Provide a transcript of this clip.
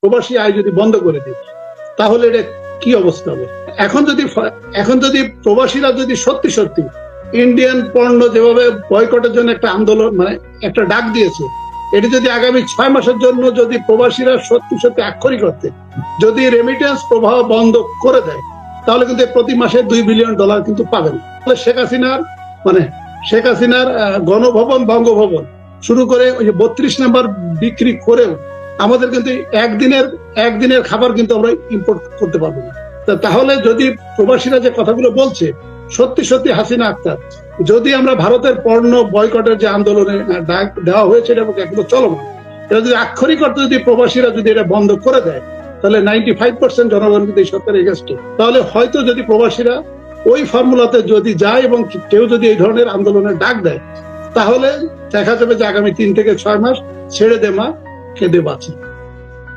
প্রবাসী আয় যদি বন্ধ করে দিই, তাহলে এটা কি অবস্থা হবে? এখন যদি প্রবাসীরা যদি সত্যি সত্যি ইন্ডিয়ান পণ্য যেভাবে বয়কটের জন্য একটা আন্দোলন, মানে একটা ডাক দিয়েছে, এটি যদি আগামী 6 মাসের জন্য যদি প্রবাসীরা সত্যি সত্যি আক্ষরিক করতে যদি রেমিটেন্স প্রবাহ বন্ধ করে দেয়, তাহলে কিন্তু প্রতি মাসে $2 বিলিয়ন কিন্তু পাবেন। তাহলে শেখ হাসিনার গণভবন, বঙ্গভবন শুরু করে ওই যে 32 নাম্বার বিক্রি করেও আমাদের কিন্তু একদিনের খাবার কিন্তু আমরা ইম্পোর্ট করতে পারবো না। তাহলে যদি প্রবাসীরা যে কথাগুলো বলছে সত্যি সত্যি হাসিনা আক্তার, যদি আমরা ভারতের পণ্য বয়কটের যে আন্দোলনে ডাক দেওয়া হয়েছে এবং এগুলো চলমান, এটা যদি আক্ষরিক অর্থে যদি প্রবাসীরা যদি এটা বন্ধ করে দেয়, তাহলে 95% জনগণ কিন্তু এই সরকারের এগেইনস্টে। তাহলে হয়তো যদি প্রবাসীরা ওই ফর্মুলাতে যদি যায় এবং কেউ যদি এই ধরনের আন্দোলনের ডাক দেয়, তাহলে দেখা যাবে যে আগামী 3 থেকে 6 মাস ছেড়ে দে মা, খেদে বাঁচি।